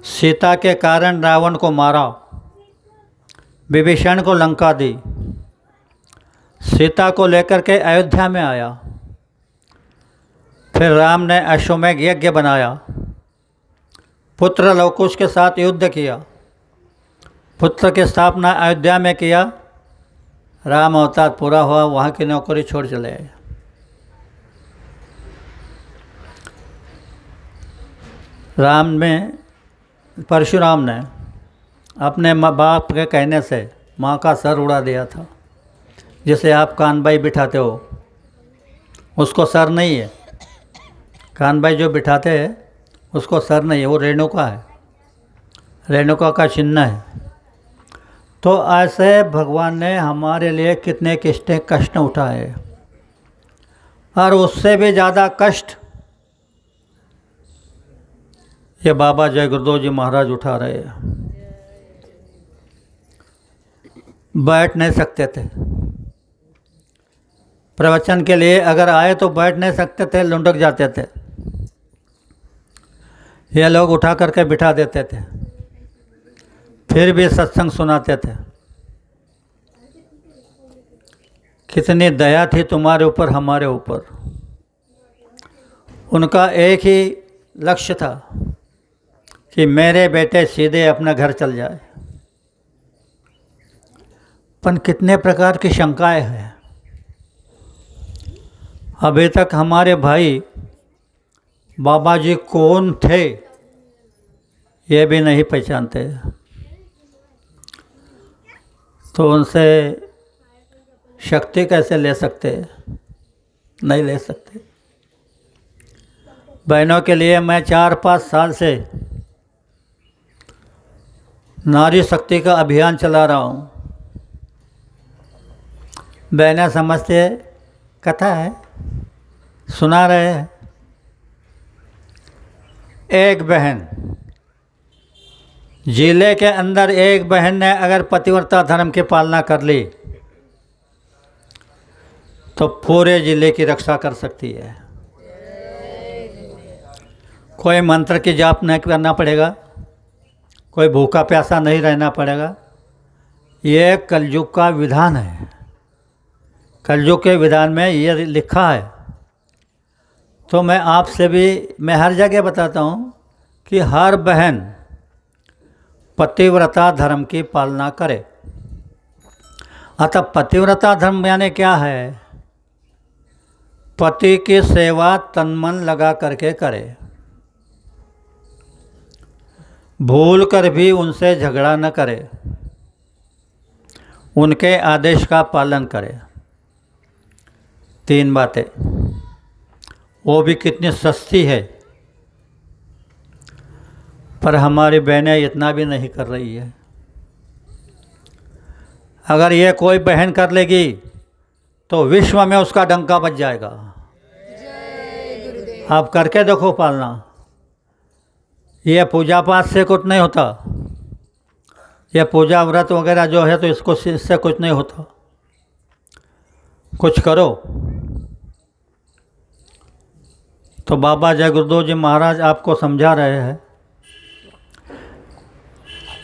सीता के कारण रावण को मारा, विभीषण को लंका दी, सीता को लेकर के अयोध्या में आया। फिर राम ने अश्वमेध यज्ञ बनाया, पुत्र लवकुश के साथ युद्ध किया, पुत्र की स्थापना अयोध्या में किया। राम अवतार पूरा हुआ, वहाँ की नौकरी छोड़ चले आए। परशुराम ने अपने माँ बाप के कहने से माँ का सर उड़ा दिया था। जिसे आप कानबाई बिठाते हो उसको सर नहीं है, कानबाई जो बिठाते हैं उसको सर नहीं है, वो रेणुका है, रेणुका का चिन्ह है। तो ऐसे भगवान ने हमारे लिए कितने कष्ट उठाए, और उससे भी ज़्यादा कष्ट ये बाबा जय गुरुदेव जी महाराज उठा रहे हैं। बैठ नहीं सकते थे, प्रवचन के लिए अगर आए तो बैठ नहीं सकते थे, लुढ़क जाते थे। ये लोग उठा करके बिठा देते थे, फिर भी सत्संग सुनाते थे। कितनी दया थी तुम्हारे ऊपर, हमारे ऊपर। उनका एक ही लक्ष्य था कि मेरे बेटे सीधे अपना घर चल जाए। पर कितने प्रकार की शंकाएं हैं। अभी तक हमारे भाई बाबा जी कौन थे ये भी नहीं पहचानते, तो उनसे शक्ति कैसे ले सकते? नहीं ले सकते। बहनों के लिए मैं 4-5 साल से नारी शक्ति का अभियान चला रहा हूँ। बहनें समझते कथा है, सुना रहे हैं। एक बहन, जिले के अंदर एक बहन ने अगर पतिव्रता धर्म की पालना कर ली तो पूरे जिले की रक्षा कर सकती है। कोई मंत्र की जाप नहीं करना पड़ेगा, कोई भूखा प्यासा नहीं रहना पड़ेगा। ये कलयुग का विधान है। कलयुग के विधान में ये लिखा है। तो मैं आपसे भी, मैं हर जगह बताता हूँ कि हर बहन पतिव्रता धर्म की पालना करे। अतः पतिव्रता धर्म यानी क्या है? पति की सेवा तन मन लगा करके करे, भूल कर भी उनसे झगड़ा न करे, उनके आदेश का पालन करे। 3 बातें, वो भी कितनी सस्ती है, पर हमारी बहनें इतना भी नहीं कर रही है। अगर ये कोई बहन कर लेगी तो विश्व में उसका डंका बज जाएगा। आप करके देखो पालना। ये पूजा पाठ से कुछ नहीं होता, ये पूजा व्रत वगैरह जो है तो इससे कुछ नहीं होता। कुछ करो। तो बाबा जय गुरुदेव जी महाराज आपको समझा रहे हैं।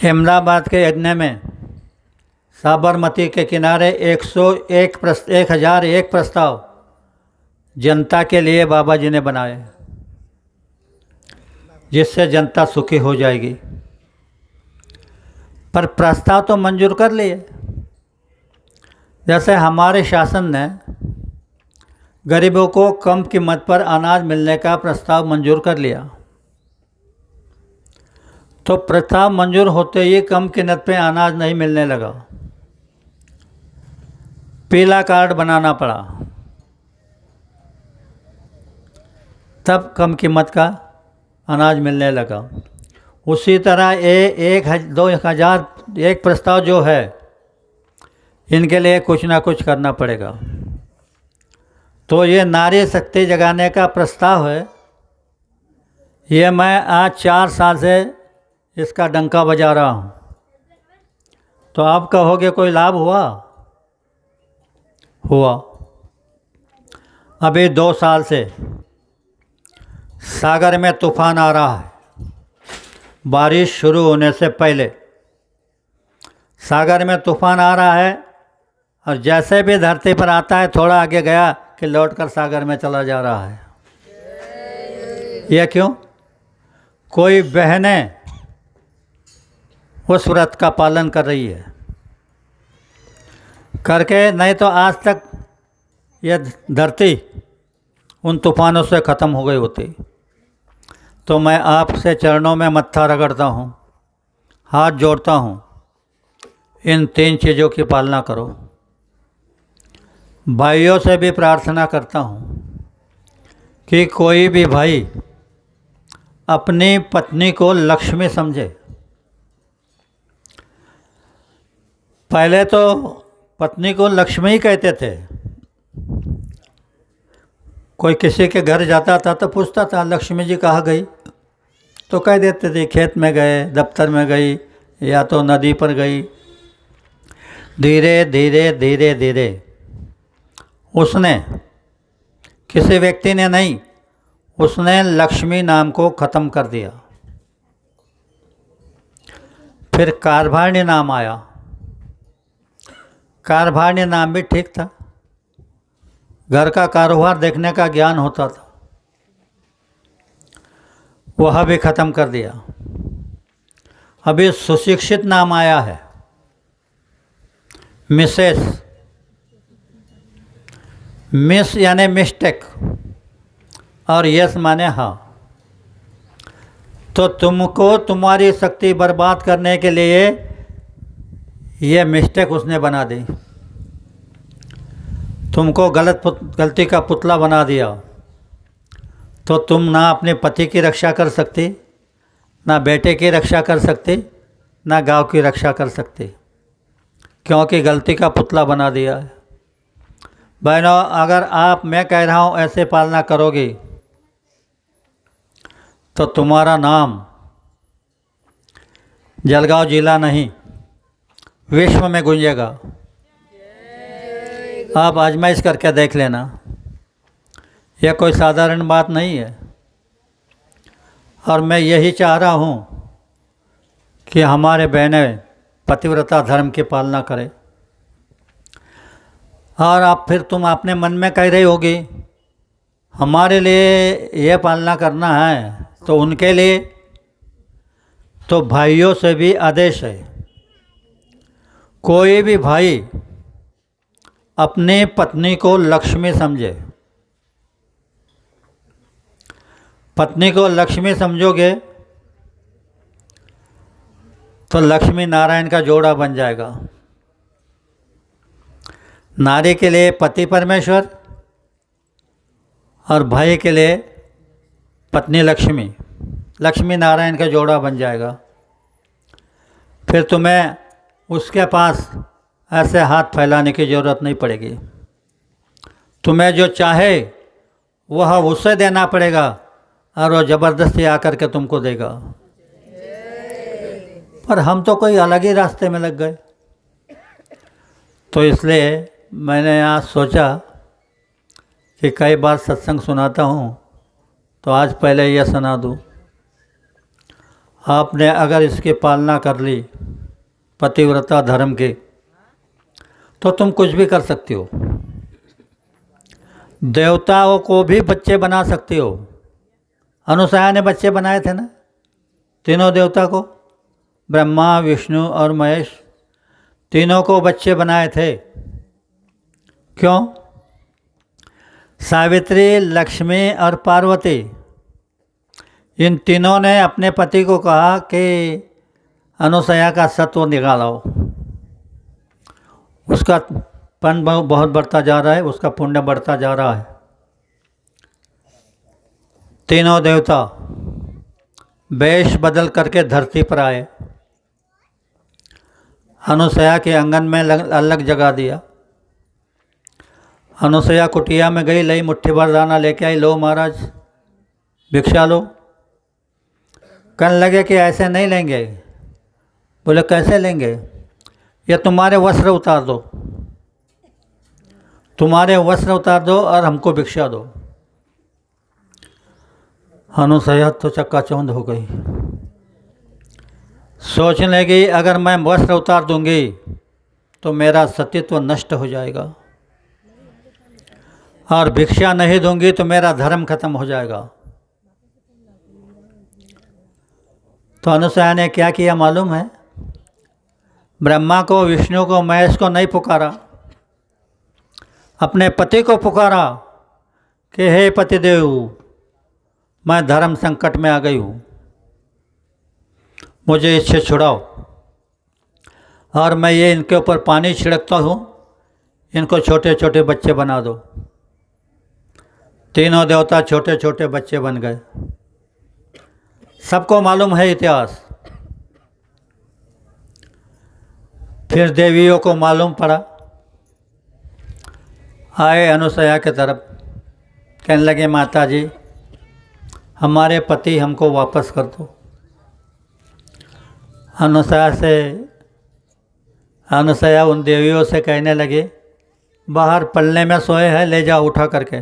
अहमदाबाद के यज्ञ में साबरमती के किनारे 1001 प्रस्ताव जनता के लिए बाबा जी ने बनाए, जिससे जनता सुखी हो जाएगी। पर प्रस्ताव तो मंजूर कर लिए। जैसे हमारे शासन ने गरीबों को कम कीमत पर अनाज मिलने का प्रस्ताव मंजूर कर लिया, तो प्रस्ताव मंजूर होते ही कम कीमत पे अनाज नहीं मिलने लगा। पीला कार्ड बनाना पड़ा, तब कम कीमत का अनाज मिलने लगा। उसी तरह 2001 प्रस्ताव जो है, इनके लिए कुछ ना कुछ करना पड़ेगा। तो ये नारी शक्ति जगाने का प्रस्ताव है। ये मैं आज 4 साल से इसका डंका बजा रहा हूँ। तो आप कहोगे कोई लाभ हुआ? अभी 2 साल से सागर में तूफान आ रहा है, बारिश शुरू होने से पहले सागर में तूफान आ रहा है, और जैसे भी धरती पर आता है थोड़ा आगे गया कि लौटकर सागर में चला जा रहा है। यह क्यों? कोई बहनें उस व्रत का पालन कर रही है करके, नहीं तो आज तक यह धरती उन तूफानों से ख़त्म हो गई होती। तो मैं आपसे चरणों में मत्था रगड़ता हूँ, हाथ जोड़ता हूँ, इन 3 चीज़ों की पालना करो। भाइयों से भी प्रार्थना करता हूँ कि कोई भी भाई अपनी पत्नी को लक्ष्मी समझे। पहले तो पत्नी को लक्ष्मी ही कहते थे। कोई किसी के घर जाता था तो पूछता था लक्ष्मी जी कहाँ गई, तो कह देते थे खेत में गए, दफ्तर में गई, या तो नदी पर गई। धीरे धीरे धीरे धीरे उसने, किसी व्यक्ति ने नहीं, उसने लक्ष्मी नाम को ख़त्म कर दिया। फिर कारभाणी नाम आया। कारभाणी नाम भी ठीक था, घर का कारोबार देखने का ज्ञान होता था, वह भी ख़त्म कर दिया। अभी सुशिक्षित नाम आया है, मिसेस। मिस यानी मिस्टेक और यस माने हाँ। तो तुमको तुम्हारी शक्ति बर्बाद करने के लिए ये मिस्टेक उसने बना दी, तुमको गलती का पुतला बना दिया। तो तुम ना अपने पति की रक्षा कर सकती, ना बेटे की रक्षा कर सकती, ना गांव की रक्षा कर सकती, क्योंकि गलती का पुतला बना दिया है। बहनों, अगर आप, मैं कह रहा हूँ, ऐसे पालना करोगी तो तुम्हारा नाम जलगांव जिला नहीं, विश्व में गूंजेगा। आप आजमाइश करके देख लेना, यह कोई साधारण बात नहीं है। और मैं यही चाह रहा हूँ कि हमारे बहनें पतिव्रता धर्म की पालना करें। और आप फिर तुम अपने मन में कह रही होगी हमारे लिए यह पालना करना है, तो उनके लिए तो भाइयों से भी आदेश है, कोई भी भाई अपनी पत्नी को लक्ष्मी समझे। पत्नी को लक्ष्मी समझोगे तो लक्ष्मी नारायण का जोड़ा बन जाएगा। नारी के लिए पति परमेश्वर और भाई के लिए पत्नी लक्ष्मी, लक्ष्मी नारायण का जोड़ा बन जाएगा। फिर तुम्हें उसके पास ऐसे हाथ फैलाने की ज़रूरत नहीं पड़ेगी। तुम्हें जो चाहे वह उसे देना पड़ेगा और वो ज़बरदस्ती आकर के तुमको देगा। पर हम तो कोई अलग ही रास्ते में लग गए। तो इसलिए मैंने आज सोचा कि कई बार सत्संग सुनाता हूँ, तो आज पहले यह सुना दूँ। आपने अगर इसकी पालना कर ली, पतिव्रता धर्म की, तो तुम कुछ भी कर सकती हो। देवताओं को भी बच्चे बना सकती हो। अनुसया ने बच्चे बनाए थे ना, तीनों देवता को, ब्रह्मा, विष्णु और महेश, तीनों को बच्चे बनाए थे। क्यों? सावित्री, लक्ष्मी और पार्वती, इन तीनों ने अपने पति को कहा कि अनुसया का सत्व निकालो। उसका पन बहुत बढ़ता जा रहा है, उसका पुण्य बढ़ता जा रहा है। तीनों देवता वेश बदल करके धरती पर आए, अनुसया के आंगन में अलग जगह दिया। अनुसया कुटिया में गई, लई मुट्ठी भर दाना लेके आई, लो महाराज भिक्षा लो। कहने लगे कि ऐसे नहीं लेंगे। बोले कैसे लेंगे? ये तुम्हारे वस्त्र उतार दो, तुम्हारे वस्त्र उतार दो और हमको भिक्षा दो। अनुसया तो चक्काचौंध हो गई। सोचने की अगर मैं वस्त्र उतार दूंगी तो मेरा सतीत्व नष्ट हो जाएगा, और भिक्षा नहीं दूंगी तो मेरा धर्म खत्म हो जाएगा। तो अनुसूया ने क्या किया मालूम है? ब्रह्मा को, विष्णु को, महेश को नहीं पुकारा, अपने पति को पुकारा कि हे पतिदेव, मैं धर्म संकट में आ गई हूँ, मुझे इससे छुड़ाओ, और मैं ये इनके ऊपर पानी छिड़कता हूँ, इनको छोटे छोटे बच्चे बना दो। तीनों देवता छोटे छोटे बच्चे बन गए। सबको मालूम है इतिहास। फिर देवियों को मालूम पड़ा, आए अनुसूया के तरफ, कहने लगे माता जी, हमारे पति हमको वापस कर दो। अनुसूया उन देवियों से कहने लगे, बाहर पलने में सोए हैं, ले जाओ उठा करके।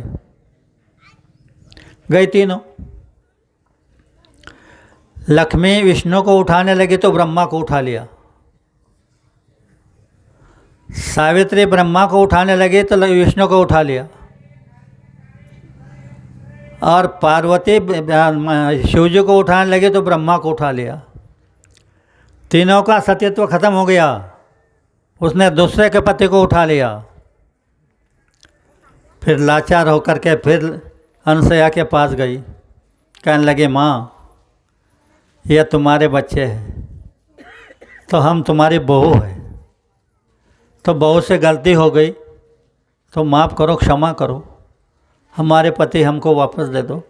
गई तीनों। लक्ष्मी विष्णु को उठाने लगी तो ब्रह्मा को उठा लिया। सावित्री ब्रह्मा को उठाने लगी तो विष्णु को उठा लिया, और पार्वती शिव जी को उठाने लगी तो ब्रह्मा को उठा लिया। तीनों का सतीत्व खत्म हो गया। उसने दूसरे के पति को उठा लिया। फिर लाचार होकर के फिर अनुसूया के पास गई, कहने लगी, माँ, ये तुम्हारे बच्चे हैं, तो हम तुम्हारी बहू है, तो बहू से गलती हो गई तो माफ़ करो, क्षमा करो, हमारे पति हमको वापस दे दो।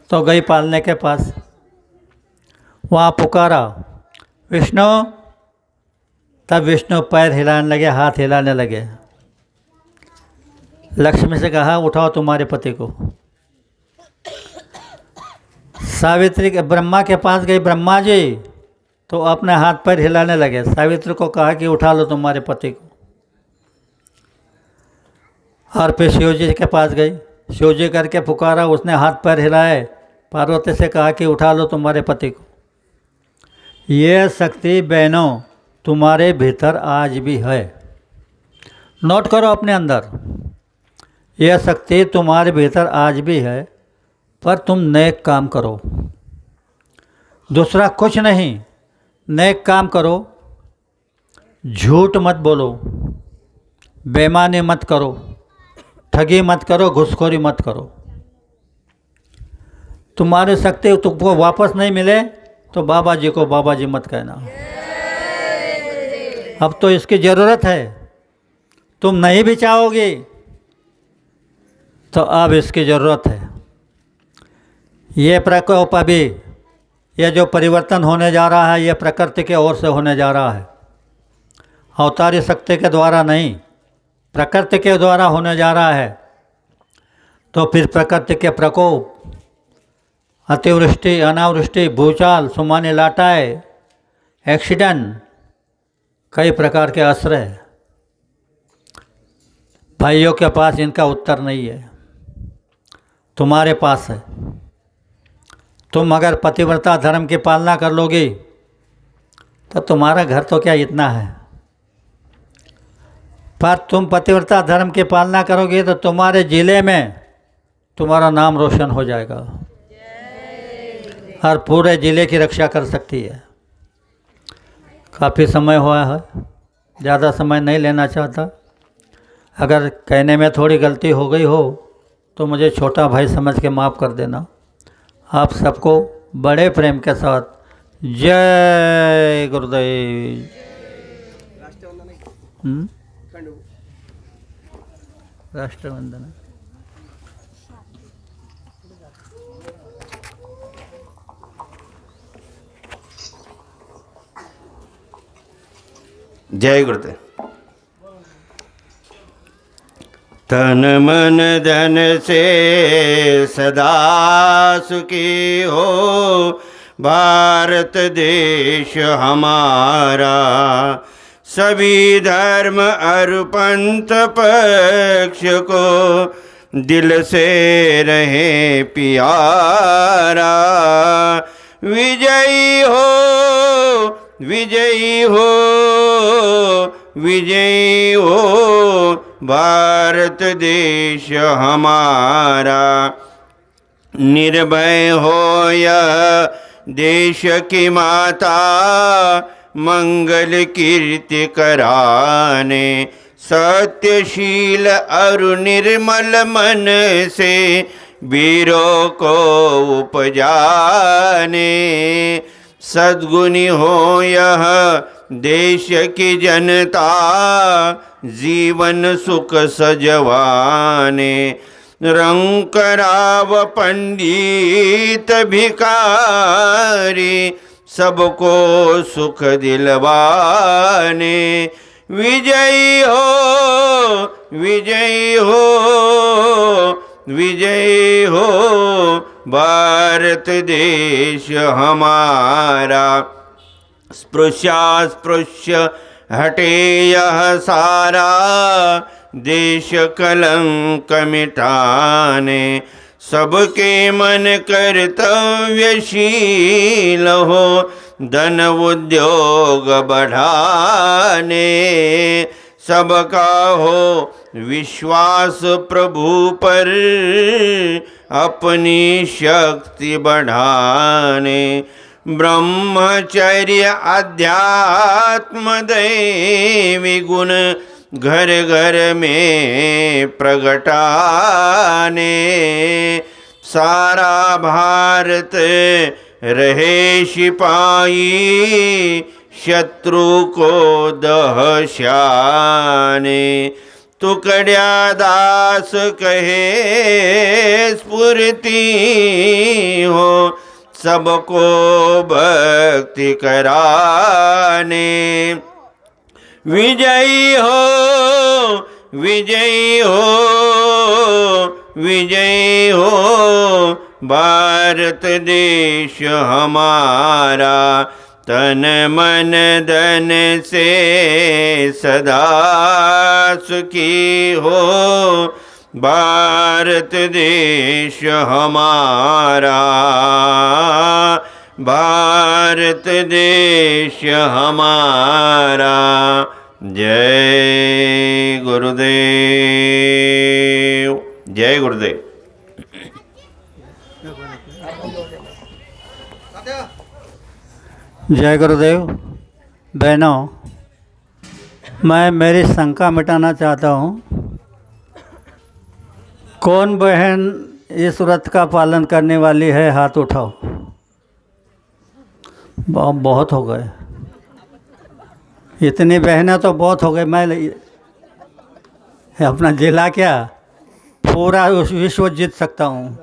तो गई पालने के पास, वहाँ पुकारा, विष्णु। तब विष्णु पैर हिलाने लगे, हाथ हिलाने लगे। लक्ष्मी से कहा, उठाओ तुम्हारे पति को। सावित्री के ब्रह्मा के पास गई, ब्रह्मा जी, तो अपने हाथ पैर हिलाने लगे। सावित्री को कहा कि उठा लो तुम्हारे पति को। और फिर शिव जी के पास गई, शिव जी करके पुकारा, उसने हाथ पैर हिलाए। पार्वती से कहा कि उठा लो तुम्हारे पति को। ये शक्ति बहनों तुम्हारे भीतर आज भी है, नोट करो अपने अंदर। यह शक्ति तुम्हारे भीतर आज भी है, पर तुम नेक काम करो, दूसरा कुछ नहीं। नेक काम करो, झूठ मत बोलो, बेईमानी मत करो, ठगी मत करो, घूसखोरी मत करो। तुम्हारी शक्ति तुमको वापस नहीं मिले तो बाबा जी को बाबा जी मत कहना। अब तो इसकी ज़रूरत है। तुम नहीं भी चाहोगे तो अब इसकी ज़रूरत है। ये प्रकोप अभी, यह जो परिवर्तन होने जा रहा है, यह प्रकृति के ओर से होने जा रहा है। अवतारी शक्ति के द्वारा नहीं, प्रकृति के द्वारा होने जा रहा है। तो फिर प्रकृति के प्रकोप, अतिवृष्टि, अनावृष्टि, भूचाल, सुमानी लाटाएँ, एक्सीडेंट, कई प्रकार के आश्रय, भाइयों के पास इनका उत्तर नहीं है, तुम्हारे पास है। तुम अगर पतिव्रता धर्म की पालना कर लोगी तो तुम्हारा घर तो क्या इतना है, पर तुम पतिव्रता धर्म की पालना करोगे तो तुम्हारे जिले में तुम्हारा नाम रोशन हो जाएगा और पूरे जिले की रक्षा कर सकती है। काफ़ी समय हुआ है, ज़्यादा समय नहीं लेना चाहता। अगर कहने में थोड़ी गलती हो गई हो तो मुझे छोटा भाई समझ के माफ़ कर देना। आप सबको बड़े प्रेम के साथ जय गुरुदेव। राष्ट्रवंदना। जय गुरुदेव। तन मन धन से सदा सुखी हो भारत देश हमारा, सभी धर्म और पंथ पक्ष को दिल से रहे प्यारा, विजयी हो विजयी हो, विजयी हो भारत देश हमारा। निर्भय हो यह देश की माता, मंगल कीर्ति कराने। सत्यशील और निर्मल मन से वीरों को उपजाने। सद्गुणी हो यह देश की जनता, जीवन सुख सजवाने। रंकराव पंडित भिखारी, सबको सुख दिलवाने। विजयी हो, विजयी हो, विजयी हो भारत देश हमारा। स्पृश्यास्पृश्य हटे यह सारा, देश कलंक मिटाने। सबके मन कर्तव्यशील हो, धन उद्योग बढ़ाने। सबका हो विश्वास प्रभु पर, अपनी शक्ति बढ़ाने। ब्रह्मचर्य अध्यात्म दैवी गुण, घर घर में प्रगटाने। सारा भारत रहे सिपाही, शत्रु को दहशाने। तुकड़िया दास कहे स्फूर्ति हो, सबको भक्ति कराने। विजयी हो, विजयी हो, विजयी हो भारत देश हमारा। तन मन धन से सदा सुखी हो, भारत देश हमारा। भारत देश हमारा। जय गुरुदेव, जय गुरुदेव। जय गुरुदेव। बहनों, मैं मेरी शंका मिटाना चाहता हूँ। कौन बहन इस व्रत का पालन करने वाली है? हाथ उठाओ। बहुत हो गए, इतनी बहनें तो बहुत हो गए। मैं अपना जिला क्या पूरा विश्व जीत सकता हूँ।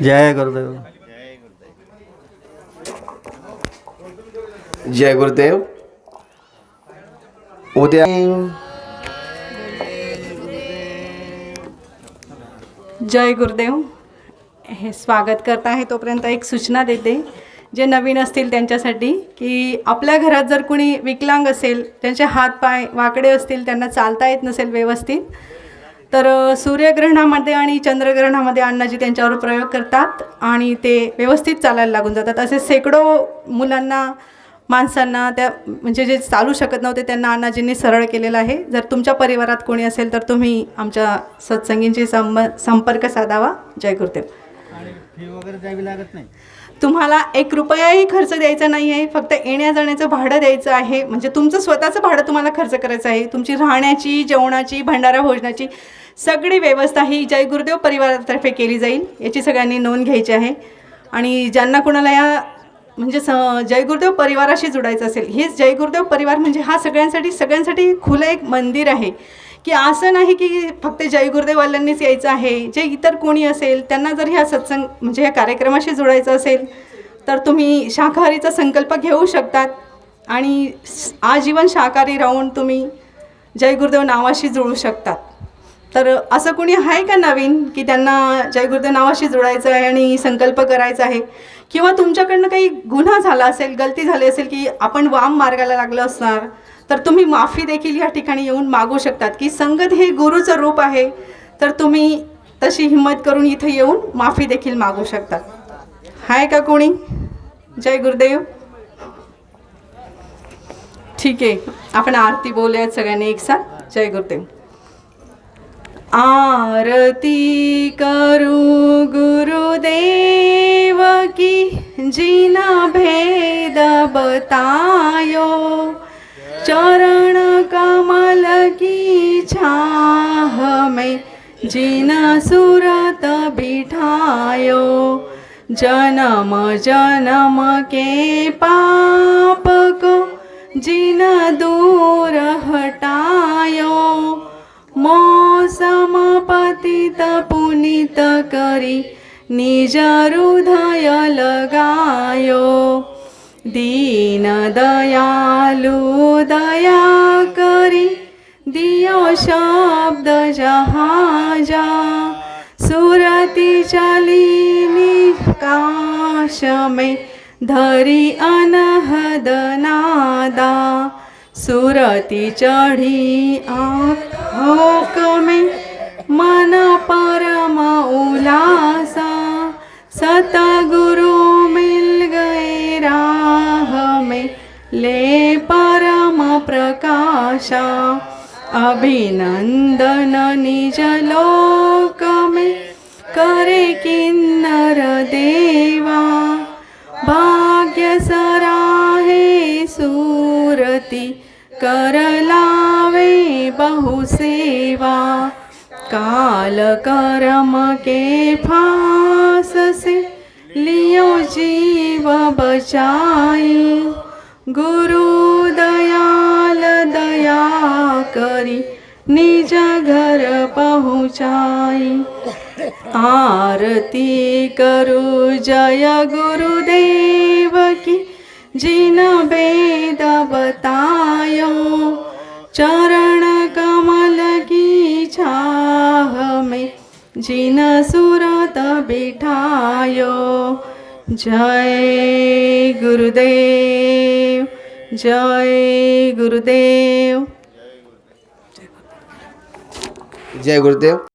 जय गुरुदेव। जय गुरुदेव। उद्या जय गुरुदेव। हे स्वागत करता आहे तोपर्यंत एक सूचना देते जे नवीन असतील त्यांच्यासाठी, की आपल्या घरात जर कोणी विकलांग असेल, त्यांचे हात पाय वाकडे असतील, त्यांना चालता येत नसेल व्यवस्थित, तर सूर्यग्रहणामध्ये आणि चंद्रग्रहणामध्ये अण्णाजी त्यांच्यावर प्रयोग करतात आणि ते व्यवस्थित चालायला लागून जातात. असे शेकडो मुलांना, माणसांना, त्या म्हणजे जे चालू शकत नव्हते त्यांना अण्णाजींनी सरळ केलेलं आहे. जर तुमच्या परिवारात कोणी असेल तर तुम्ही आमच्या सत्संगींशी संपर्क साधावा. जय गुरुदेव. आणि फी वगैरे द्यावी लागत नाही. तुम्हाला 1 रुपयाही खर्च द्यायचा नाही आहे. फक्त येण्या जाण्याचं भाडं द्यायचं आहे. म्हणजे तुमचं स्वतःचं भाडं तुम्हाला खर्च करायचं आहे. तुमची राहण्याची, जेवणाची, भंडारा भोजनाची सगळी व्यवस्था ही जय गुरुदेव परिवारातर्फे केली जाईल. याची सगळ्यांनी नोंद घ्यायची आहे. आणि ज्यांना कोणाला या म्हणजे जय गुरुदेव परिवाराशी जुडायचं असेल, हेच जय गुरुदेव परिवार म्हणजे हा सगळ्यांसाठी खुलं एक मंदिर आहे, की असं नाही की फक्त जय गुरुदेववाल्यांनीच यायचं आहे. जे इतर कोणी असेल त्यांना जर ह्या सत्संग म्हणजे ह्या कार्यक्रमाशी जोडायचं असेल तर तुम्ही शाकाहारीचा संकल्प घेऊ शकतात आणि आजीवन शाकाहारी राहून तुम्ही जय गुरुदेव नावाशी जुळू शकतात. तर असं कोणी आहे का नवीन की त्यांना जय गुरुदेव नावाशी जोडायचं आहे आणि संकल्प करायचा आहे, किंवा तुमच्याकडनं काही गुन्हा झाला असेल, गलती झाली असेल, की आपण वाम मार्गाला लागलं असणार, तर तुम्ही माफी देखील या ठिकाणी येऊन मागू शकतात. की संगत हे गुरुचं रूप आहे, तर तुम्ही तशी हिंमत करून इथे येऊन माफी देखील मागू शकतात. आहे का कोणी? जय गुरुदेव. ठीक आहे, आपण आरती बोलूयात सगळ्यांनी एक साथ. जय गुरुदेव. आरती करू गुरुदेव की जिना भेद बतायो, चरण कमल की छाह में जिना सुरत बिठायो, जन्म जन्म के पाप को जिना दूर हटायो, मौसम पतित पुनित करी निज हृदय लगायो, दीन दयालु दया करी दियो शब्द जहाजा, सुरती चली निकाश में धरी अनहद नादा, सुरती चढ़ी आँख में मन परम उलासा, सतगुरु मिल गए राह में ले परम प्रकाशा, अभिनंदन निज लोक में करे किन्नर देवा, भाग्य सराहे सूरती कर लावे बहु सेवा, काल कर्म के फांस से लियो जीव बचाई, गुरु दयाल दया करी निज घर पहुँचाई, आरती करू जय गुरुदेव की जिन भेद बतायो, चरण कमल की छाह में जिन सुरत बिठायो, जय गुरुदेव जय गुरुदेव. जय गुरुदेव.